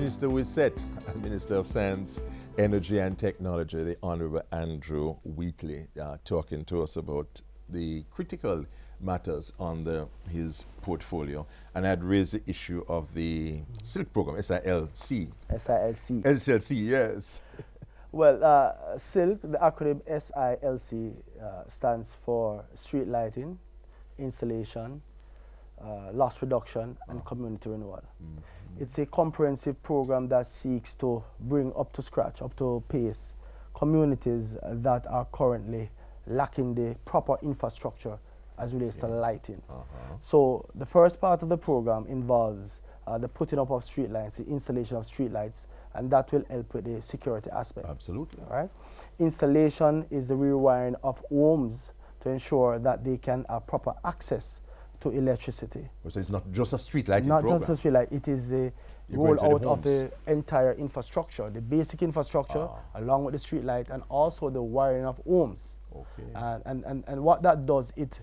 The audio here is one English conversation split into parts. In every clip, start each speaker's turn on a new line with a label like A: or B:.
A: Minister we set, Minister of Science, Energy and Technology, the Honorable Andrew Wheatley, talking to us about the critical matters on his portfolio. And I'd raised the issue of the SILC program, SILC.
B: SILC.
A: SILC, yes.
B: Well, SILC, the acronym SILC, stands for Street Lighting, Installation, Loss Reduction, and Community Renewal. It's a comprehensive program that seeks to bring up to scratch, up to pace, communities that are currently lacking the proper infrastructure as relates to lighting. So the first part of the program involves the putting up of street lights, the installation of street lights, and that will help with the security aspect.
A: Absolutely.
B: All right? Installation is the rewiring of homes to ensure that they can have proper access to electricity.
A: So it's not just a street lighting
B: Not
A: program.
B: just a street light, it is the rollout of the entire infrastructure, the basic infrastructure, along with the street light, and also the wiring of homes.
A: Okay.
B: And what that does, it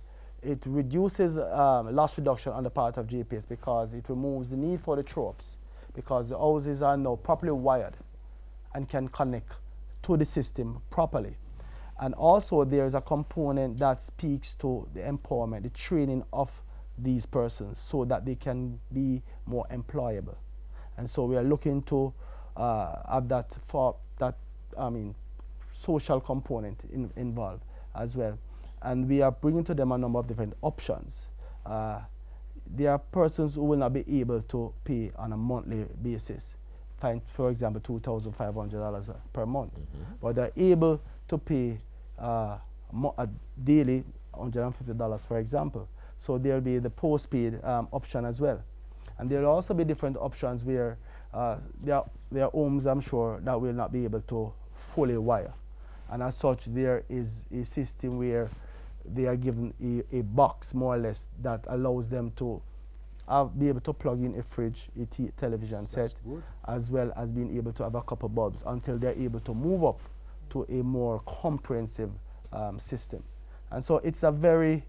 B: reduces loss reduction on the part of JPS because it removes the need for the tropes, because the houses are now properly wired and can connect to the system properly. And also there's a component that speaks to the empowerment, the training of these persons so that they can be more employable. And so we are looking to have that social component involved as well. And we are bringing to them a number of different options. There are persons who will not be able to pay on a monthly basis, for example, $2,500 per month, but they're able to pay a daily $150, for example. So there'll be the postpaid option as well. And there'll also be different options where there are homes, I'm sure, that will not be able to fully wire. And as such, there is a system where they are given a box, more or less, that allows them to be able to plug in a fridge, a television set, as well as being able to have a couple bulbs until they're able to move up to a more comprehensive system. And so it's a very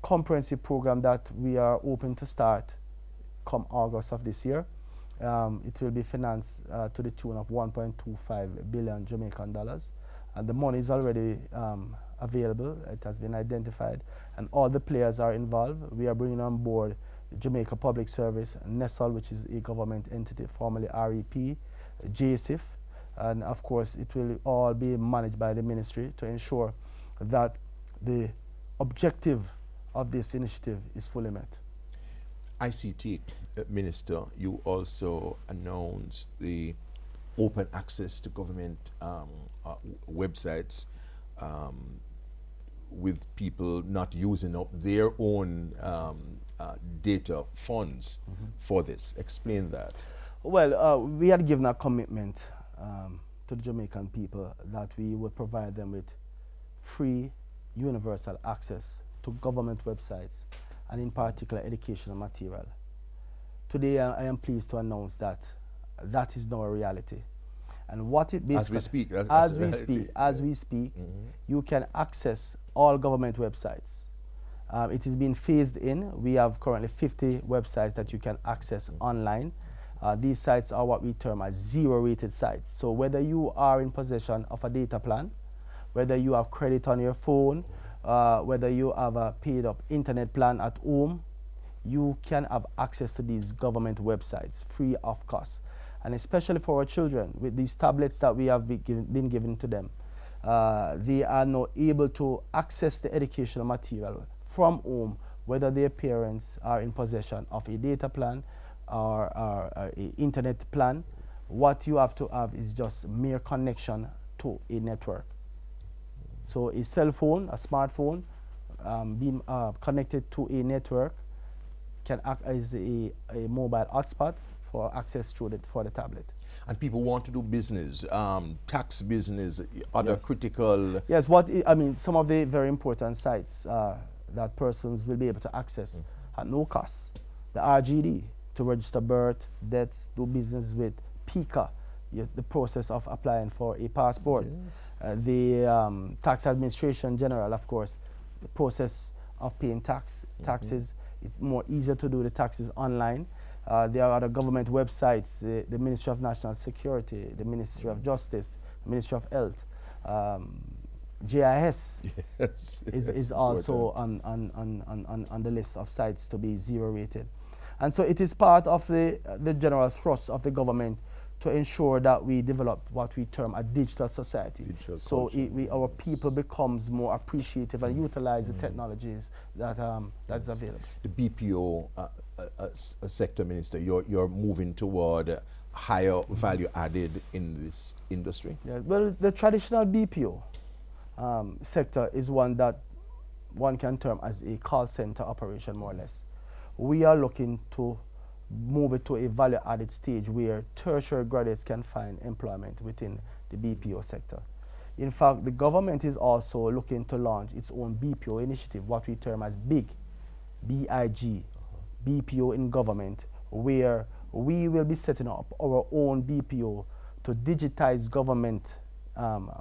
B: comprehensive program that we are open to start come August of this year. It will be financed to the tune of 1.25 billion Jamaican dollars. And the money is already available. It has been identified. And all the players are involved. We are bringing on board Jamaica Public Service, NESOL, which is a government entity, formerly REP, JSIF, and of course it will all be managed by the ministry to ensure that the objective of this initiative is fully met.
A: ICT Minister, you also announced the open access to government websites with people not using up their own data funds for this. Explain that.
B: Well, we had given a commitment to the Jamaican people that we would provide them with free universal access to government websites and in particular educational material. Today I am pleased to announce that that is now a reality. And what it basically, as we speak, you can access all government websites. It is being phased in. We have currently 50 websites that you can access online. These sites are what we term as zero-rated sites. So whether you are in possession of a data plan, whether you have credit on your phone, whether you have a paid-up internet plan at home, you can have access to these government websites free of cost. And especially for our children, with these tablets that we have been given to them, they are now able to access the educational material from home, whether their parents are in possession of a data plan or an internet plan. What you have to have is just mere connection to a network. So a cell phone, a smartphone, being connected to a network can act as a mobile hotspot for access for the tablet.
A: And people want to do business, tax business, other critical...
B: Yes, some of the very important sites that persons will be able to access at no cost. The RGD, to register birth, deaths, do business with PICA, yes, the process of applying for a passport. The Tax Administration General, of course, the process of paying taxes. It's more easier to do the taxes online. There are other government websites, the Ministry of National Security, the Ministry of Justice, the Ministry of Health. GIS
A: Yes,
B: is also on the list of sites to be zero rated. And so it is part of the general thrust of the government to ensure that we develop what we term a digital society. So our people becomes more appreciative and utilize the technologies that's available.
A: The BPO sector, Minister, you're moving toward higher value added in this industry?
B: Yeah, well, the traditional BPO sector is one that one can term as a call center operation, more or less. We are looking to move it to a value-added stage where tertiary graduates can find employment within the BPO sector. In fact, the government is also looking to launch its own BPO initiative, what we term as BIG, B-I-G, BPO in government, where we will be setting up our own BPO to digitize government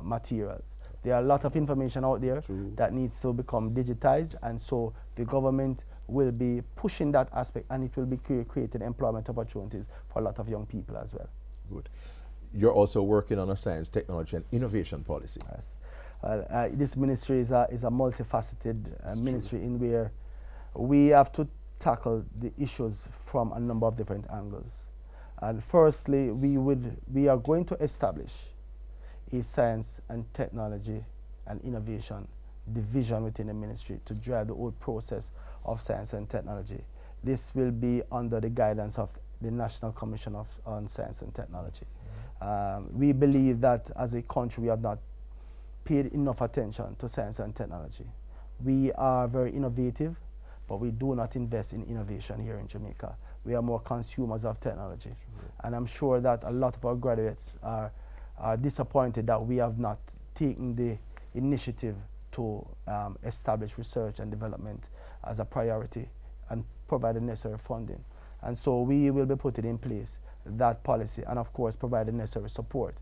B: materials. There are a lot of information out there that needs to become digitized, and so the government will be pushing that aspect, and it will be creating employment opportunities for a lot of young people as well.
A: Good. You're also working on a science, technology, and innovation policy.
B: Yes. This ministry is a multifaceted ministry in where we have to tackle the issues from a number of different angles. And firstly, we are going to establish a science and technology and innovation division within the ministry to drive the whole process of science and technology. This will be under the guidance of the National Commission on Science and Technology. We believe that as a country we have not paid enough attention to science and technology. We are very innovative, but we do not invest in innovation here in Jamaica. We are more consumers of technology. And I'm sure that a lot of our graduates are disappointed that we have not taken the initiative to establish research and development as a priority and provide the necessary funding. And so we will be putting in place that policy and of course provide the necessary support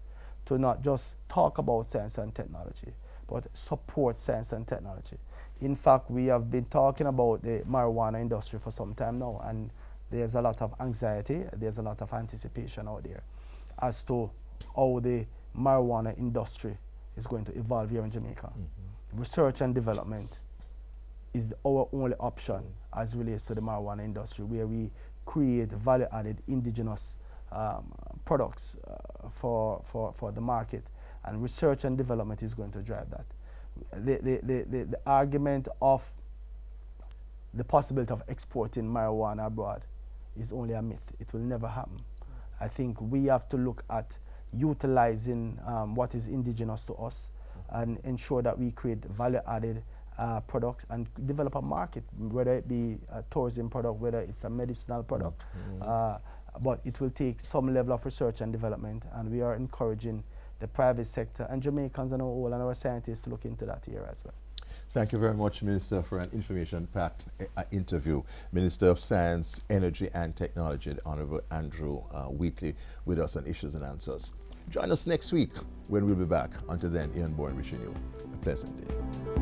B: to not just talk about science and technology, but support science and technology. In fact, we have been talking about the marijuana industry for some time now, and there's a lot of anxiety, there's a lot of anticipation out there as to how the marijuana industry is going to evolve here in Jamaica. Research and development is our only option as relates to the marijuana industry, where we create value-added indigenous products for the market, and research and development is going to drive that. The argument of the possibility of exporting marijuana abroad is only a myth. It will never happen. I think we have to look at utilizing what is indigenous to us and ensure that we create value-added products and develop a market, whether it be a tourism product, whether it's a medicinal product. But it will take some level of research and development, and we are encouraging the private sector and Jamaicans and our scientists to look into that here as well.
A: Thank you very much, Minister, for an information-packed interview. Minister of Science, Energy and Technology, the Honorable Andrew Wheatley, with us on Issues and Answers. Join us next week when we'll be back. Until then, Ian Bourne wishing you a pleasant day.